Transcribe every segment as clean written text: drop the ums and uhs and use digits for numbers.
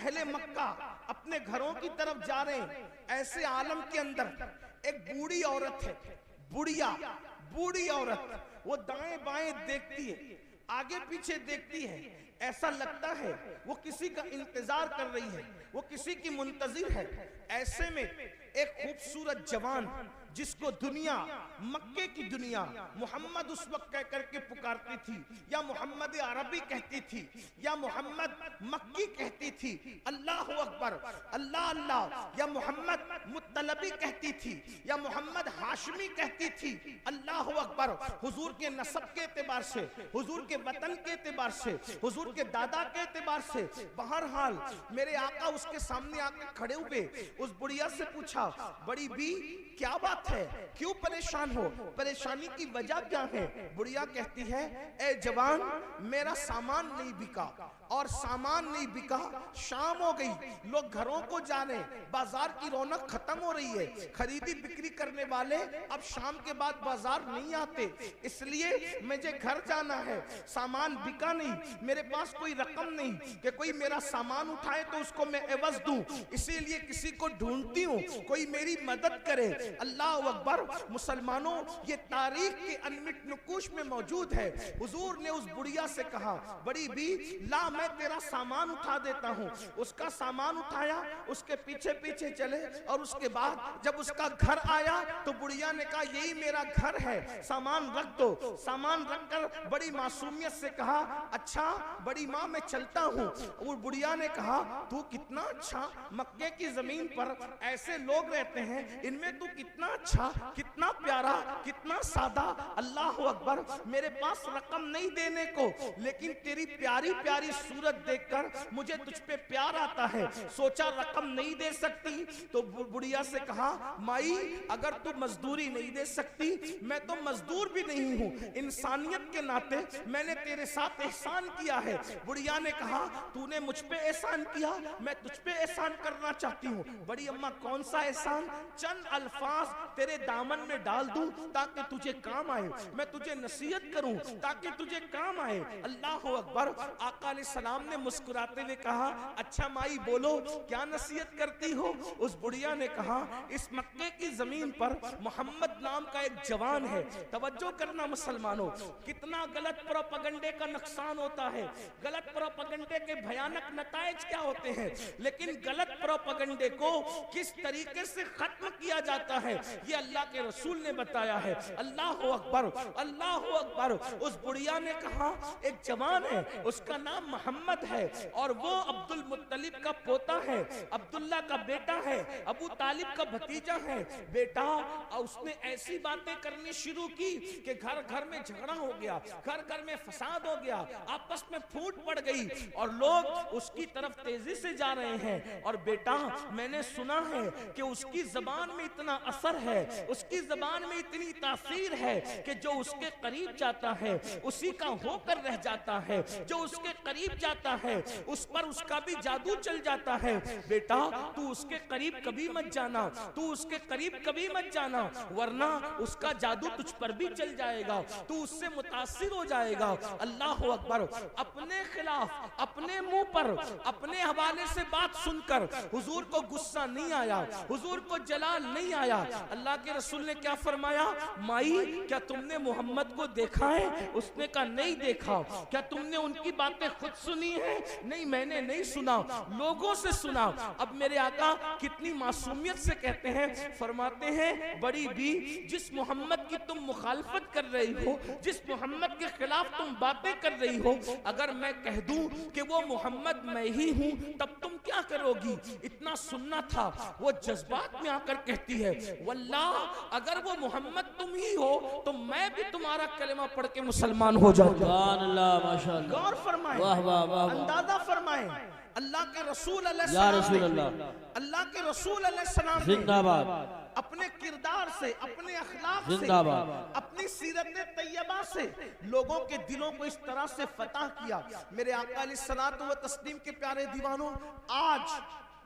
अहले मक्का अपने घरों की तरफ जा रहे हैं, ऐसे आलम के अंदर एक बूढ़ी औरत है, बूढ़ी औरत, वो दाएं बाएं देखती है, आगे पीछे देखती है, ऐसा लगता है वो किसी का इंतजार कर रही है, वो किसी की मुंतजिर है। ऐसे में एक खूबसूरत जवान जिसको दुनिया, मक्के की दुनिया मोहम्मद उस वक्त कह करके पुकारती थी, या मोहम्मद अरबी कहती थी, या मोहम्मद मक्की कहती थी, अल्लाह अकबर, अल्लाह अल्लाह, या मोहम्मद मुत्तलबी कहती थी, या मोहम्मद हाशमी कहती थी, अल्लाह अकबर। हुजूर के नसब के एतबार से, हुजूर के वतन के एतबार से, हुजूर के दादा के एतबार से, बहरहाल मेरे आका उसके सामने आकर खड़े हुए, उस बुढ़िया से पूछा, बड़ी बी क्या बात है, क्यों परेशान हो, परेशानी की वजह क्या है? बुढ़िया कहती है, ए जवान, मेरा सामान नहीं बिका, और सामान नहीं बिका, शाम हो गई, लोग घरों को जा रहे, बाजार की रौनक खत्म हो रही है, खरीदी बिक्री करने वाले अब शाम के बाद बाजार नहीं आते, इसलिए मुझे घर जाना है, सामान बिका नहीं, मेरे पास कोई रकम नहीं कि कोई मेरा सामान उठाए तो उसको मैं एवज दूं, इसीलिए किसी को ढूंढती हूँ, कोई मेरी मदद करे। अल्लाह अकबर। मुसलमानों, ये तारीख के अनमिट नुकूश में मौजूद है। हुजूर ने उस बुढ़िया से कहा, बड़ी बी ला, मैं तेरा सामान उठा देता हूँ। उसका सामान उठाया, उसके पीछे पीछे चले, और उसके बाद जब उसका घर आया तो बुढ़िया ने कहा, यही मेरा घर है, सामान रख दो। सामान रखकर बड़ी मासूमियत से कहा, अच्छा बड़ी माँ मैं चलता हूँ। और बुढ़िया ने कहा, तू कितना अच्छा, मक्के की जमीन पर ऐसे लोग रहते हैं, इनमें तू कितना अच्छा, कितना प्यारा, कितना सादा, अल्लाह अकबर। मेरे पास रकम नहीं देने को, लेकिन तेरी प्यारी प्यारी सूरत देखकर मुझे तुझ पे प्यार आता है, सोचा रकम नहीं दे सकती। तो बुढ़िया से कहा, माई अगर तू मजदूरी नहीं दे सकती, मैं तो मजदूर भी नहीं हूँ, इंसानियत के नाते मैंने तेरे साथ एहसान किया है। बुढ़िया ने कहा, तूने मुझ पे एहसान किया, मैं तुझ पे एहसान करना चाहती हूँ। बड़ी अम्मा, कौन सा एहसान? चंद अल्फाज तेरे दामन में डाल दूं ताकि तुझे काम आए, मैं तुझे नसीहत करूं ताकि तुझे काम आए। अल्लाह अकबर। आका अलैहिस्सलाम ने मुस्कुराते हुए कहा, अच्छा माई बोलो, क्या नसीहत करती हो? उस बुढ़िया ने कहा, इस मक्के की जमीन पर मोहम्मद नाम का एक जवान है। तवज्जो करना मुसलमानों, कितना गलत प्रोपेगेंडे का नुकसान होता है, गलत प्रोपेगेंडे के भयानक नतायज क्या होते हैं, लेकिन गलत प्रोपेगेंडे को किस तरीके से खत्म किया जाता है ये अल्लाह के रसूल ने बताया है। अल्लाह अकबर, अल्लाह अकबर। उस बुढ़िया ने कहा, एक जवान है, उसका नाम मोहम्मद है, और वो अब्दुल मुत्तलिब का पोता है, अब्दुल्ला का बेटा है, अबू तालिब का भतीजा है। बेटा, और उसने ऐसी बातें करनी शुरू की कि घर घर में झगड़ा हो गया, घर घर में फसाद हो गया, आपस में फूट पड़ गई, और लोग उसकी तरफ तेजी से जा रहे हैं। और बेटा, मैंने सुना है कि उसकी जबान में इतना असर है, उसकी जबान में इतनी तासीर है कि जो उसके करीब जाता है उसी का होकर रह जाता है, जो उसके करीब जाता है उस पर उसका भी जादू चल जाता है। बेटा, तू उसके करीब कभी मत जाना, तू उसके करीब कभी मत जाना, वरना उसका जादू तुझ पर भी चल जाएगा, तू उससे मुतासिर हो जाएगा। अल्लाह अकबर। अपने खिलाफ, अपने मुंह पर, अपने हवाले से बात सुनकर हुजूर को गुस्सा नहीं आया, हुजूर को जलाल नहीं आया। अल्लाह के रसूल ने क्या फरमाया, माई क्या तुमने मोहम्मद को देखा है? उसने कहा, नहीं देखा। क्या तुमने उनकी बातें खुद सुनी है? नहीं, मैंने नहीं सुना, लोगों से सुना। अब मेरे आका कितनी मासूमियत से कहते हैं, फरमाते हैं, बड़ी बी, जिस मोहम्मद की तुम मुखालफत कर रही हो, जिस मोहम्मद के खिलाफ तुम बातें कर रही हो, अगर मैं कह दूं कि वो मोहम्मद मैं ही हूं, तब तुम क्या करोगी? इतना सुनना था। वो जज्बात में आकर कहती है, वल्लाह अगर वो मोहम्मद तुम ही हो तो मैं भी तुम्हारा कलेमा पढ़ के मुसलमान हो जाऊंगा। गौर फरमाए, अंदाजा फरमाए। अल्लाह के रसूल अल्लाह के रसूल अलैहिस्सलाम जिंदाबाद अपने किरदार से, अपने अखलाक से, अपनी सीरत तैयबा से लोगों के दिलों को इस तरह से फतह किया। मेरे आका अलैहिस्सलातु व तस्लीम के प्यारे दीवानों, आज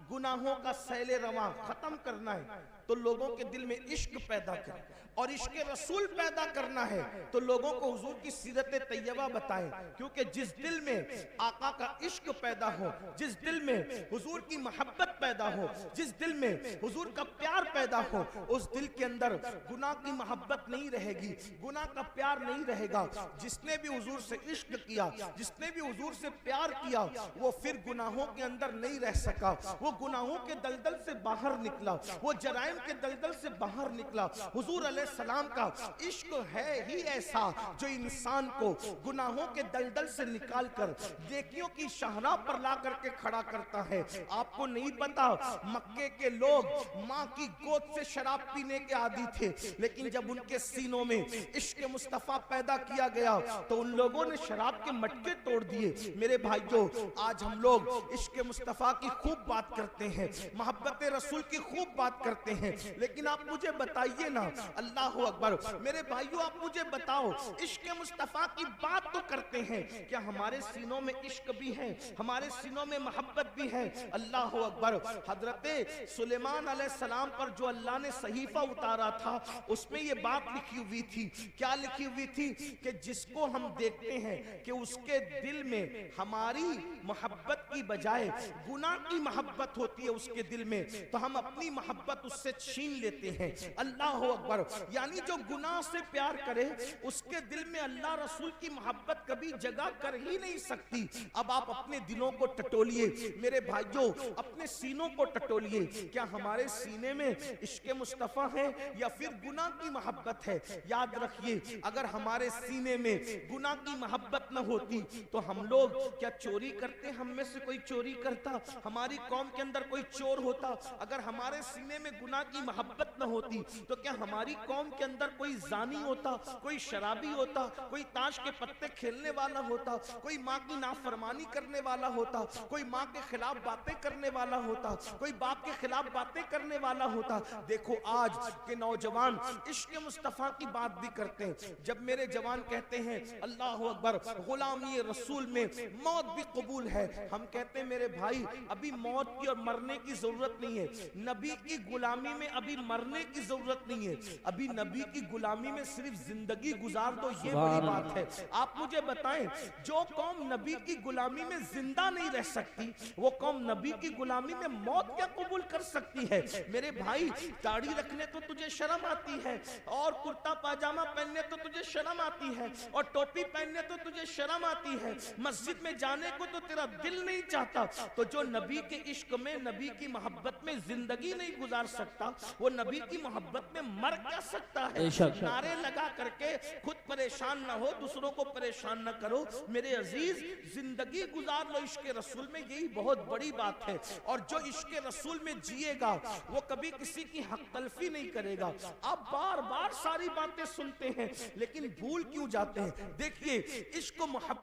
गुनाहों का सैले रवां खत्म करना है। तो लोगों के दिल में इश्क पैदा कर, और इश्क रसूल पैदा करना है तो लोगों को हुजूर की सीरत तैयबा बताएं। क्योंकि जिस दिल में आका का इश्क पैदा हो, जिस दिल में हुजूर की मोहब्बत पैदा हो, जिस दिल में हुजूर का प्यार पैदा हो, उस दिल के अंदर गुनाह की मोहब्बत नहीं रहेगी, गुनाह का प्यार नहीं रहेगा। जिसने भी हुजूर से इश्क किया, जिसने भी हुजूर से प्यार किया, वो फिर गुनाहों के अंदर नहीं रह सका, वो गुनाहों के दलदल से बाहर निकला, वो जराइम के दलदल से बाहर निकला। हुजूर अलैहिस्सलाम का इश्क है ही ऐसा जो इंसान को गुनाहों के दलदल से निकालकर नेकियों की शाहराह पर ला करके खड़ा करता है। आपको नहीं पता, मक्के के लोग माँ की गोद से शराब पीने के आदी थे, लेकिन जब उनके सीनों में इश्क मुस्तफा पैदा किया गया तो उन लोगों ने शराब के मटके तोड़ दिए। मेरे भाइयों, आज हम लोग इश्क मुस्तफा की खूब बात करते हैं, मोहब्बत रसूल की खूब बात करते हैं, लेकिन आप मुझे बताइए ना, अल्लाह अकबर, मेरे भाइयों आप मुझे बताओ, इश्क मुस्तफा की बात तो करते हैं, क्या हमारे सीनों में इश्क भी है, हमारे सीनों में मोहब्बत भी है? अल्लाह अकबर। हजरत सुलेमान अलैहिस्सलाम पर जो अल्लाह ने सहीफा उतारा था, उसमें ये बात लिखी हुई थी। क्या लिखी हुई थी? कि जिसको हम देखते हैं कि उसके दिल में हमारी मोहब्बत की बजाय गुनाह की मोहब्बत होती है उसके दिल में, तो हम अपनी मोहब्बत उससे छीन लेते हैं। अल्लाह अकबर। यानी जो गुनाह से प्यार करे उसके दिल में अल्लाह रसूल की मोहब्बत कभी जगह कर ही नहीं सकती। अब आप अपने दिलों को टटोलिए मेरे भाइयों, अपने सीनों को टटोलिए, क्या हमारे सीने में इश्क मुस्तफा है या फिर गुनाह की मोहब्बत है? याद रखिए, अगर हमारे सीने में गुनाह की मोहब्बत न होती तो हम लोग क्या चोरी करते? हम में से कोई चोरी करता? हमारी कौम के अंदर कोई चोर होता? अगर हमारे सीने में गुनाह की मोहब्बत न होती तो क्या हमारी कौम के अंदर कोई जानी होता, कोई शराबी होता, कोई ताश के पत्ते खेलने वाला होता, कोई माँ की नाफरमानी करने वाला होता, कोई माँ के खिलाफ बातें करने वाला होता, कोई बाप के खिलाफ बातें करने वाला होता? देखो आज के नौजवान इश्क मुस्तफा की बात भी करते हैं। जब मेरे जवान कहते हैं अल्लाह अकबर, गुलामी रसूल में मौत भी कबूल है, हम कहते हैं मेरे भाई अभी मौत की और मरने की जरूरत नहीं है, नबी की गुलामी में अभी मरने की जरूरत नहीं है, अभी नबी की गुलामी में सिर्फ जिंदगी गुजार दो, ये बड़ी बात है। आप मुझे बताएं, जो कौम नबी की गुलामी में जिंदा नहीं रह सकती, वो कौम नबी की गुलामी में मौत क्या कबूल कर सकती है? मेरे भाई, दाढ़ी रखने तो तुझे शर्म आती है, और कुर्ता पाजामा पहनने तो तुझे शर्म आती है, और टोपी पहनने तो तुझे शर्म आती है, मस्जिद में जाने को तो तेरा दिल नहीं चाहता, तो जो नबी के इश्क में, नबी की मोहब्बत में जिंदगी नहीं गुजार सकता, वो नबी की मोहब्बत में मर क्या सकता है? नारे लगा करके खुद परेशान ना हो, दूसरों को परेशान ना करो। मेरे अजीज, जिंदगी गुजार लो इश्क रसूल में, यही बहुत बड़ी बात है। और जो इश्क रसूल में जिएगा वो कभी किसी की हक तलफी नहीं करेगा। आप बार बार सारी बातें सुनते हैं लेकिन भूल क्यों जाते हैं? देखिए, इश्क मोहब्बत